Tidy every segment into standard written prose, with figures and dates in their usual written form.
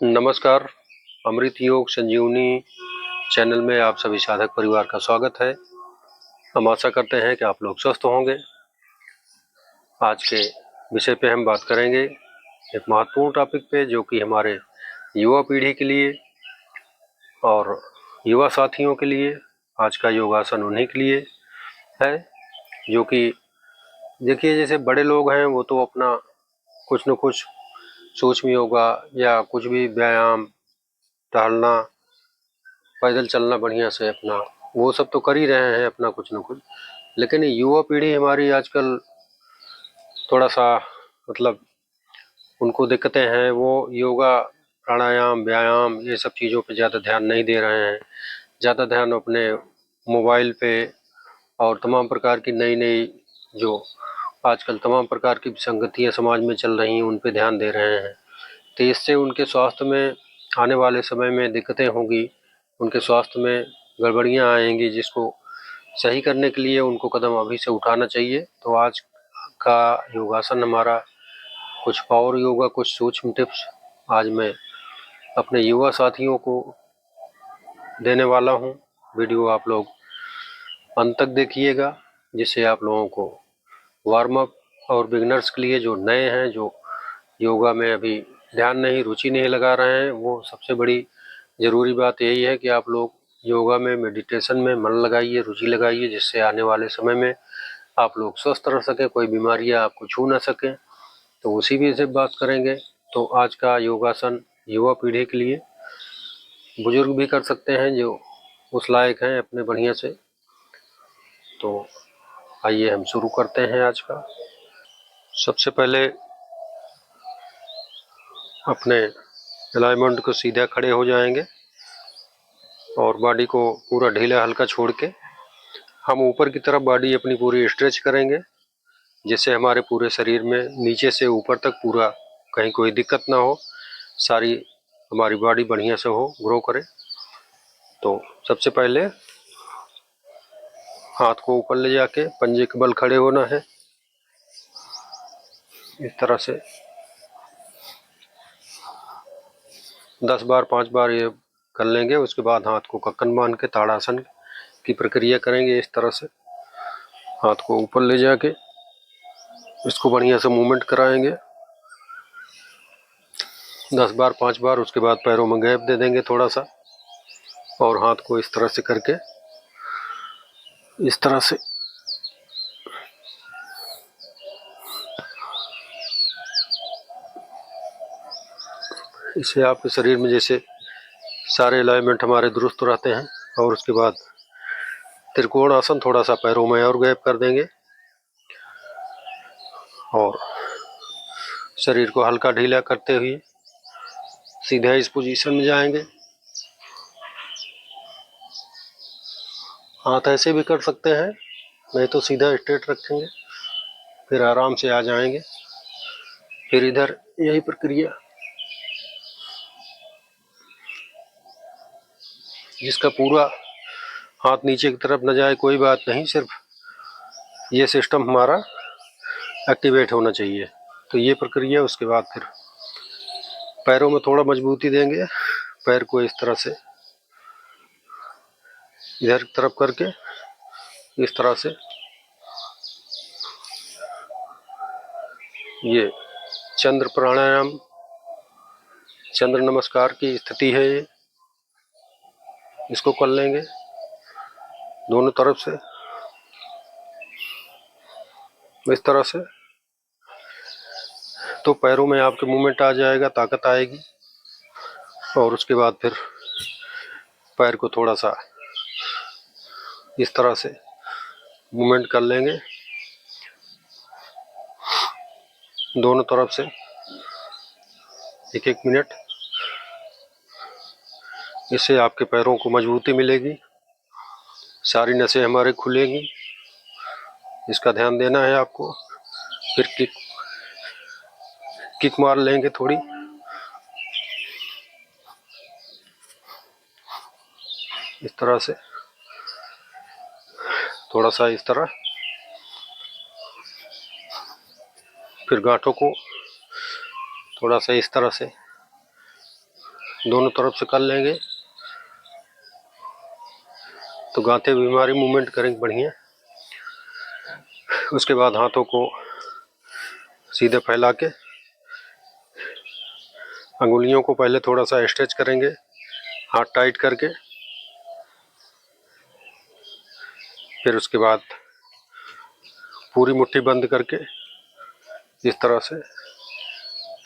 नमस्कार। अमृत योग संजीवनी चैनल में आप सभी साधक परिवार का स्वागत है। हम आशा करते हैं कि आप लोग स्वस्थ होंगे। आज के विषय पे हम बात करेंगे एक महत्वपूर्ण टॉपिक पे, जो कि हमारे युवा पीढ़ी के लिए और युवा साथियों के लिए आज का योगासन उन्हीं के लिए है। जो कि देखिए, जैसे बड़े लोग हैं वो तो अपना कुछ न कुछ सूक्ष्म योगा या कुछ भी व्यायाम, टहलना, पैदल चलना बढ़िया से अपना वो सब तो कर ही रहे हैं अपना कुछ न कुछ। लेकिन युवा पीढ़ी हमारी आजकल थोड़ा सा मतलब उनको दिक्कतें हैं। वो योगा, प्राणायाम, व्यायाम ये सब चीज़ों पे ज़्यादा ध्यान नहीं दे रहे हैं। ज़्यादा ध्यान अपने मोबाइल पे और तमाम प्रकार की नई नई जो आजकल तमाम प्रकार की संगतियाँ समाज में चल रही हैं उन पे ध्यान दे रहे हैं। तो इससे उनके स्वास्थ्य में आने वाले समय में दिक्कतें होंगी, उनके स्वास्थ्य में गड़बड़ियाँ आएंगी, जिसको सही करने के लिए उनको कदम अभी से उठाना चाहिए। तो आज का योगासन हमारा कुछ पावर योगा, कुछ सूक्ष्म टिप्स आज मैं अपने युवा साथियों को देने वाला हूँ। वीडियो आप लोग अंत तक देखिएगा, जिससे आप लोगों को वार्म अप और बिगनर्स के लिए जो नए हैं, जो योगा में अभी ध्यान नहीं, रुचि नहीं लगा रहे हैं, वो सबसे बड़ी ज़रूरी बात यही है कि आप लोग योगा में, मेडिटेशन में मन लगाइए, रुचि लगाइए, जिससे आने वाले समय में आप लोग स्वस्थ रह सकें, कोई बीमारियां आपको छू ना सकें। तो उसी भी से बात करेंगे। तो आज का योगासन युवा पीढ़ी के लिए, बुजुर्ग भी कर सकते हैं जो उस लायक हैं अपने बढ़िया से। तो आइए हम शुरू करते हैं आज का। सबसे पहले अपने अलाइनमेंट को सीधा खड़े हो जाएंगे और बॉडी को पूरा ढीला हल्का छोड़ के हम ऊपर की तरफ बॉडी अपनी पूरी स्ट्रेच करेंगे, जिससे हमारे पूरे शरीर में नीचे से ऊपर तक पूरा कहीं कोई दिक्कत ना हो, सारी हमारी बॉडी बढ़िया से हो, ग्रो करे। तो सबसे पहले हाथ को ऊपर ले जाके पंजे के बल खड़े होना है, इस तरह से 10 बार 5 बार ये कर लेंगे। उसके बाद हाथ को कक्कन बांध के ताड़ासन की प्रक्रिया करेंगे। इस तरह से हाथ को ऊपर ले जाके इसको बढ़िया से मूवमेंट कराएंगे 10 बार 5 बार। उसके बाद पैरों में गैप दे देंगे थोड़ा सा, और हाथ को इस तरह से करके इस तरह से इससे आपके शरीर में जैसे सारे अलाइनमेंट हमारे दुरुस्त रहते हैं। और उसके बाद त्रिकोण आसन थोड़ा सा पैरों में और गैप कर देंगे और शरीर को हल्का ढीला करते हुए सीधा इस पोजीशन में जाएंगे। हाथ ऐसे भी कर सकते हैं, नहीं तो सीधा स्ट्रेट रखेंगे, फिर आराम से आ जाएंगे। फिर इधर यही प्रक्रिया, जिसका पूरा हाथ नीचे की तरफ न जाए कोई बात नहीं, सिर्फ ये सिस्टम हमारा एक्टिवेट होना चाहिए। तो ये प्रक्रिया, उसके बाद फिर पैरों में थोड़ा मजबूती देंगे। पैर को इस तरह से इधर की तरफ करके इस तरह से, ये चंद्र प्राणायाम, चंद्र नमस्कार की स्थिति है ये, इसको कर लेंगे दोनों तरफ से इस तरह से। तो पैरों में आपके मूवमेंट आ जाएगा, ताकत आएगी। और उसके बाद फिर पैर को थोड़ा सा इस तरह से मूवमेंट कर लेंगे दोनों तरफ से 1-1 मिनट। इससे आपके पैरों को मजबूती मिलेगी, सारी नसें हमारे खुलेंगी। इसका ध्यान देना है आपको। फिर किक मार लेंगे थोड़ी, इस तरह से, थोड़ा सा इस तरह। फिर गांठों को थोड़ा सा इस तरह से दोनों तरफ से कर लेंगे तो गांठे भी हमारी मूवमेंट करेंगे बढ़िया। उसके बाद हाथों को सीधे फैला के अंगुलियों को पहले थोड़ा सा स्ट्रेच करेंगे, हाथ टाइट करके। फिर उसके बाद पूरी मुट्ठी बंद करके इस तरह से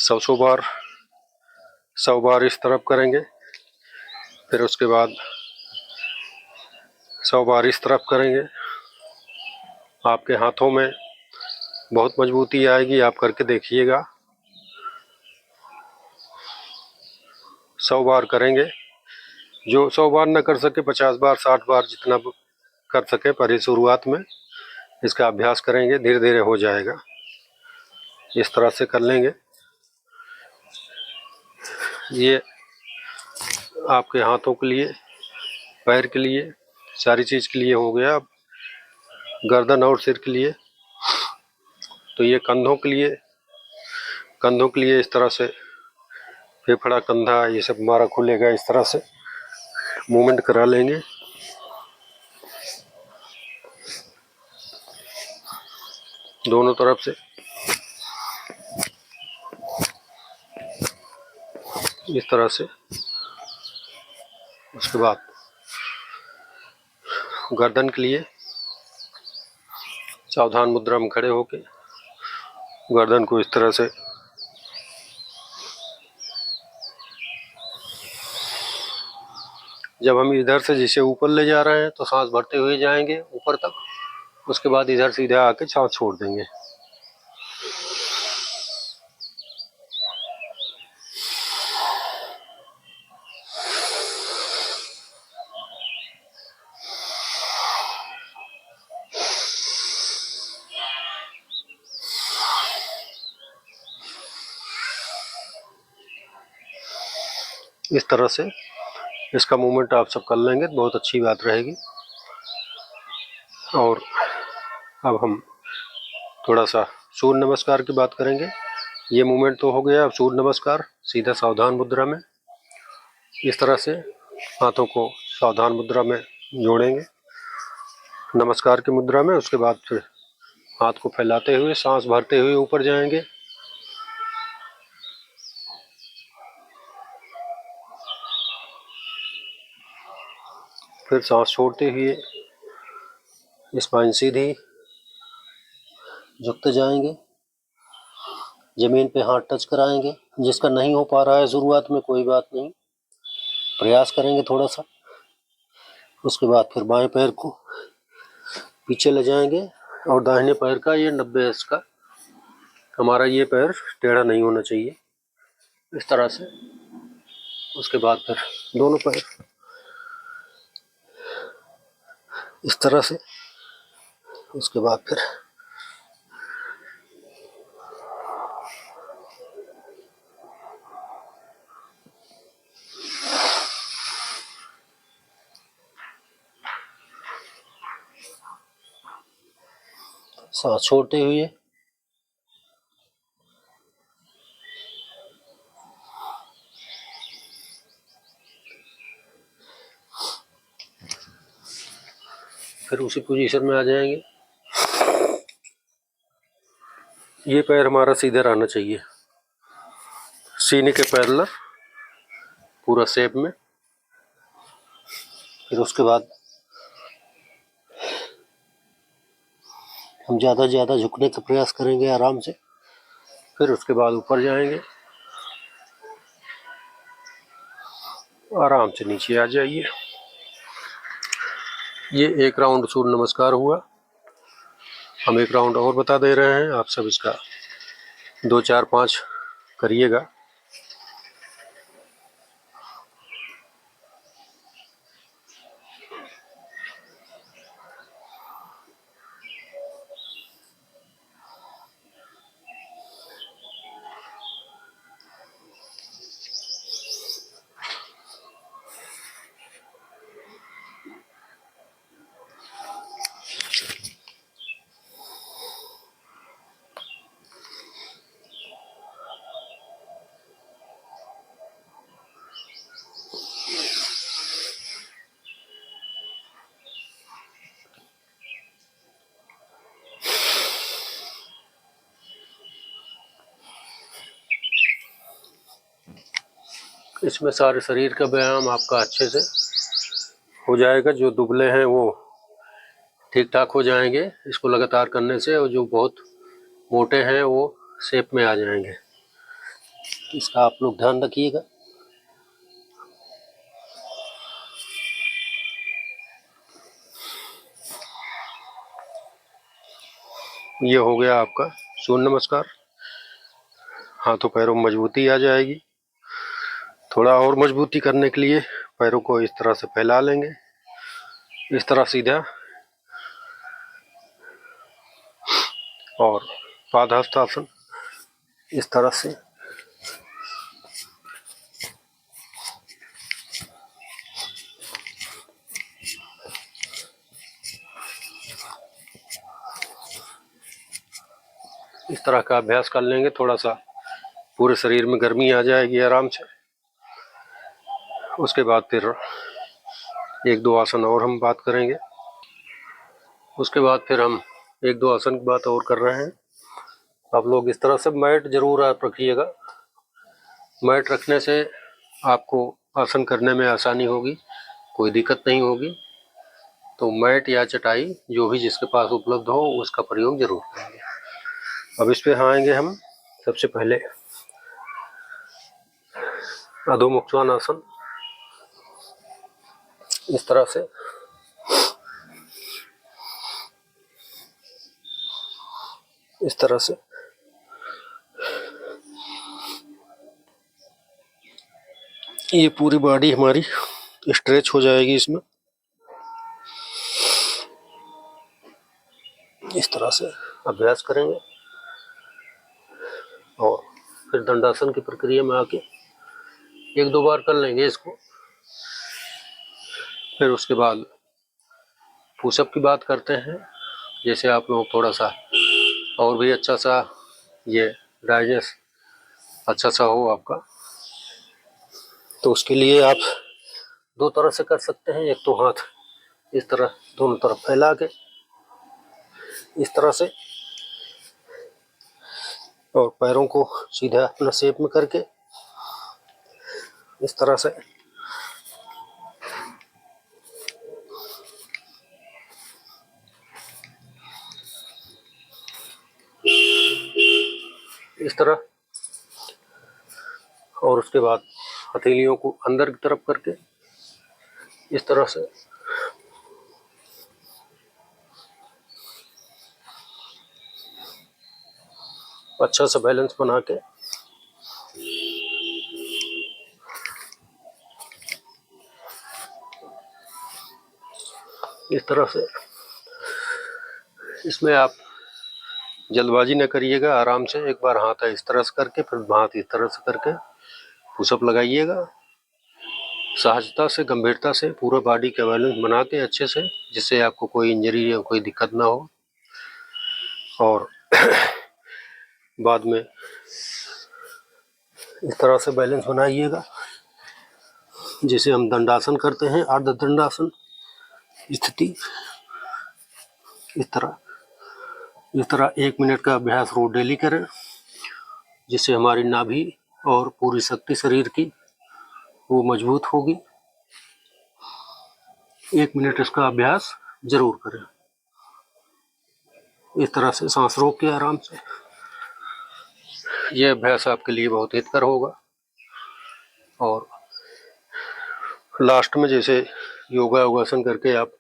100 बार इस तरफ करेंगे। फिर उसके बाद 100 बार इस तरफ करेंगे। आपके हाथों में बहुत मजबूती आएगी, आप करके देखिएगा। 100 बार करेंगे। जो 100 बार ना कर सके 50 बार 60 बार जितना कर सके, पर ये शुरुआत में इसका अभ्यास करेंगे, धीरे धीरे हो जाएगा। इस तरह से कर लेंगे। ये आपके हाथों के लिए, पैर के लिए, सारी चीज़ के लिए हो गया। अब गर्दन और सिर के लिए, तो ये कंधों के लिए, इस तरह से फेफड़ा, कंधा, ये सब हमारा खुलेगा। इस तरह से मूवमेंट करा लेंगे। दोनों तरफ से इस तरह से। उसके बाद गर्दन के लिए सावधान मुद्रा में खड़े होके गर्दन को इस तरह से जब हम इधर से जिसे ऊपर ले जा रहे हैं तो सांस भरते हुए जाएंगे ऊपर तक। उसके बाद इधर सीधे आके सांस छोड़ देंगे। इस तरह से इसका मूवमेंट आप सब कर लेंगे तो बहुत अच्छी बात रहेगी। और अब हम थोड़ा सा सूर्य नमस्कार की बात करेंगे। ये मूवमेंट तो हो गया। अब सूर्य नमस्कार सीधा सावधान मुद्रा में इस तरह से हाथों को सावधान मुद्रा में जोड़ेंगे, नमस्कार की मुद्रा में। उसके बाद फिर हाथ को फैलाते हुए सांस भरते हुए ऊपर जाएंगे। फिर सांस छोड़ते हुए स्पाइन सीधी झुकते जाएंगे। जमीन पे हाथ टच कराएंगे। जिसका नहीं हो पा रहा है शुरुआत में, कोई बात नहीं, प्रयास करेंगे थोड़ा सा। उसके बाद फिर बाएं पैर को पीछे ले जाएंगे और दाहिने पैर का ये 90 का हमारा ये पैर टेढ़ा नहीं होना चाहिए, इस तरह से। उसके बाद फिर दोनों पैर इस तरह से। उसके बाद फिर सांस छोड़ते हुए फिर उसी पोजीशन में आ जाएंगे। ये पैर हमारा सीधे रहना चाहिए, सीने के पैरेलल पूरा शेप में। फिर उसके बाद हम ज़्यादा झुकने का प्रयास करेंगे आराम से। फिर उसके बाद ऊपर जाएंगे, आराम से नीचे आ जाइए। ये एक राउंड सूर्य नमस्कार हुआ। हम एक राउंड और बता दे रहे हैं, आप सब इसका 2 4 5 करिएगा। इसमें सारे शरीर का व्यायाम आपका अच्छे से हो जाएगा। जो दुबले हैं वो ठीक ठाक हो जाएंगे इसको लगातार करने से, और जो बहुत मोटे हैं वो शेप में आ जाएंगे। इसका आप लोग ध्यान रखिएगा। ये हो गया आपका सूर्य नमस्कार। हाथों पैरों में मजबूती आ जाएगी। थोड़ा और मजबूती करने के लिए पैरों को इस तरह से फैला लेंगे, इस तरह सीधा, और पादहस्तासन इस तरह से। इस तरह का अभ्यास कर लेंगे, थोड़ा सा पूरे शरीर में गर्मी आ जाएगी आराम से। उसके बाद फिर एक दो आसन और हम बात करेंगे। उसके बाद फिर हम एक दो आसन की बात और कर रहे हैं। आप लोग इस तरह से मैट जरूर आप रखिएगा। मैट रखने से आपको आसन करने में आसानी होगी, कोई दिक्कत नहीं होगी। तो मैट या चटाई जो भी जिसके पास उपलब्ध हो उसका प्रयोग जरूर करेंगे। अब इस पे आएंगे हम। सबसे पहले अधोमुख स्वानासन, इस तरह से। इस तरह से ये पूरी बॉडी हमारी स्ट्रेच हो जाएगी इसमें। इस तरह से अभ्यास करेंगे और फिर दंडासन की प्रक्रिया में आके एक दो बार कर लेंगे इसको। फिर उसके बाद पुशअप की बात करते हैं। जैसे आप लोग थोड़ा सा और भी अच्छा सा ये डाइजेस्ट अच्छा सा हो आपका, तो उसके लिए आप दो तरह से कर सकते हैं। एक तो हाथ इस तरह दोनों तरफ फैला के इस तरह से, और पैरों को सीधा अपना शेप में करके इस तरह से। इस तरह, और उसके बाद हथेलियों को अंदर की तरफ करके इस तरह से। अच्छा सा बैलेंस बना के इस तरह से। इसमें आप जल्दबाजी न करिएगा, आराम से एक बार हाथ इस तरह से करके फिर हाथ इस तरह से करके पुशअप लगाइएगा। सहजता से, गंभीरता से पूरा बॉडी का बैलेंस बना के अच्छे से, जिससे आपको कोई इंजरी या कोई दिक्कत ना हो। और बाद में इस तरह से बैलेंस बनाइएगा। जैसे हम दंडासन करते हैं, अर्ध दंडासन स्थिति, इस तरह 1 मिनट का अभ्यास रोज डेली करें, जिससे हमारी नाभि और पूरी शक्ति शरीर की वो मजबूत होगी। 1 मिनट इसका अभ्यास जरूर करें। इस तरह से सांस रोक के आराम से यह अभ्यास आपके लिए बहुत हितकर होगा। और लास्ट में जैसे योगा योगासन करके आप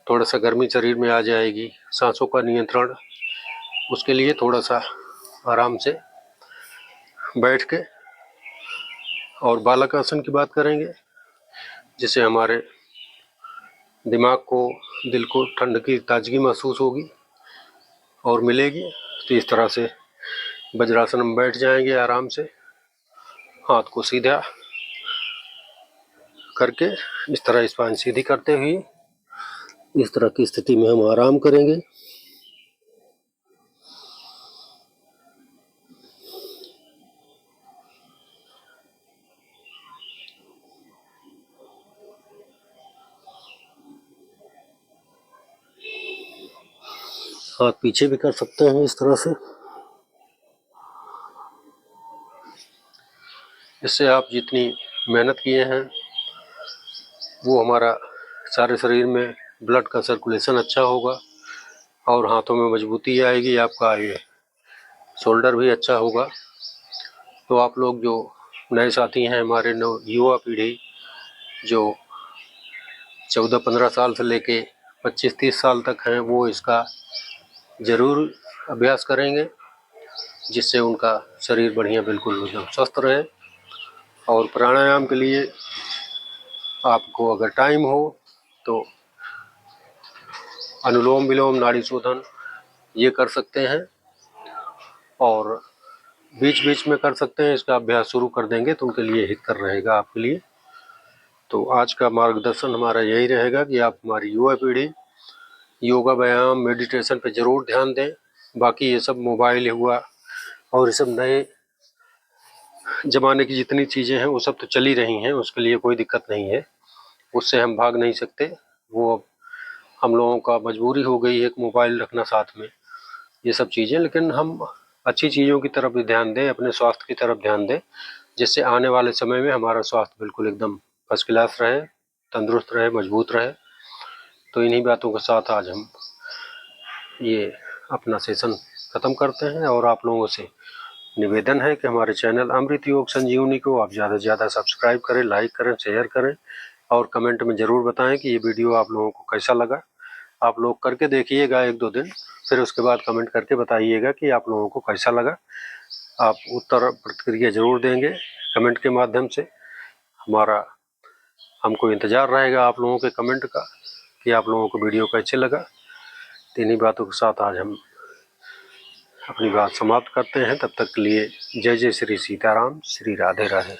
थोड़ा सा गर्मी शरीर में आ जाएगी, सांसों का नियंत्रण, उसके लिए थोड़ा सा आराम से बैठ के और बालक आसन की बात करेंगे, जिससे हमारे दिमाग को, दिल को ठंड की ताजगी महसूस होगी और मिलेगी। तो इस तरह से वज्रासन में बैठ जाएंगे आराम से, हाथ को सीधा करके इस तरह स्पाइन सीधी करते हुए इस तरह की स्थिति में हम आराम करेंगे। हाथ पीछे भी कर सकते हैं इस तरह से। इससे आप जितनी मेहनत किए हैं वो हमारा सारे शरीर में ब्लड का सर्कुलेशन अच्छा होगा और हाथों में मजबूती आएगी, आपका ये शोल्डर भी अच्छा होगा। तो आप लोग जो नए साथी हैं, हमारे युवा पीढ़ी जो 14-15 साल से लेके 25-30 साल तक हैं, वो इसका ज़रूर अभ्यास करेंगे, जिससे उनका शरीर बढ़िया बिल्कुल एकदम स्वस्थ रहे। और प्राणायाम के लिए आपको अगर टाइम हो तो अनुलोम विलोम, नाड़ी शोधन ये कर सकते हैं और बीच बीच में कर सकते हैं। इसका अभ्यास शुरू कर देंगे तो उनके लिए हितकर रहेगा, आपके लिए। तो आज का मार्गदर्शन हमारा यही रहेगा कि आप हमारी युवा पीढ़ी योगा, व्यायाम, मेडिटेशन पे ज़रूर ध्यान दें। बाकी ये सब मोबाइल हुआ और ये सब नए ज़माने की जितनी चीज़ें हैं वो सब तो चल ही रही हैं, उसके लिए कोई दिक्कत नहीं है, उससे हम भाग नहीं सकते। वो अब हम लोगों का मजबूरी हो गई है कि मोबाइल रखना साथ में, ये सब चीज़ें। लेकिन हम अच्छी चीज़ों की तरफ भी ध्यान दें, अपने स्वास्थ्य की तरफ ध्यान दें, जिससे आने वाले समय में हमारा स्वास्थ्य बिल्कुल एकदम फर्स्ट क्लास रहे, तंदुरुस्त रहे, मजबूत रहे। तो इन्हीं बातों के साथ आज हम ये अपना सेशन ख़त्म करते हैं और आप लोगों से निवेदन है कि हमारे चैनल अमृत योग संजीवनी को आप ज़्यादा से ज़्यादा सब्सक्राइब करें, लाइक करें, शेयर करें और कमेंट में ज़रूर बताएं कि ये वीडियो आप लोगों को कैसा लगा। आप लोग करके देखिएगा 1-2 दिन, फिर उसके बाद कमेंट करके बताइएगा कि आप लोगों को कैसा लगा। आप उत्तर प्रतिक्रिया ज़रूर देंगे कमेंट के माध्यम से। हमको इंतज़ार रहेगा आप लोगों के कमेंट का कि आप लोगों को वीडियो कैसे लगा। तो इन्हीं बातों के साथ आज हम अपनी बात समाप्त करते हैं। तब तक के लिए जय जय श्री सीताराम, श्री राधे राधे।